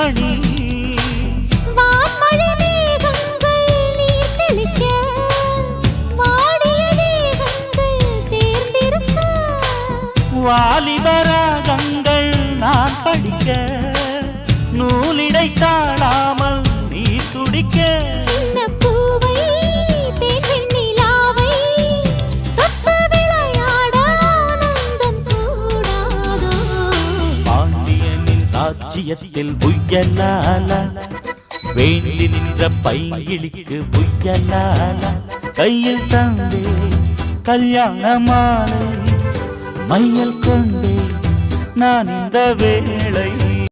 மணி வான்மழை மேகங்கள் நீர் தெளிக்க வாடிய தேகங்கள் சேர்ந்திருக்க வாலிபராகங்கள் நான் படிக்க நூலிடை தாழாமல் நீ துடிக்க சின்ன பூவை தேன் நிலாவை தொட்டு விளையாட ஆனந்தம் கூடாதோ பாண்டியனின் ராஜ்யத்தில் புயலால வேண்டி நின்ற பைங்கிளிக்கு புயலால கையில் தந்தே கல்யாண மாலை மையல் கொண்டே நான் இந்த வேளை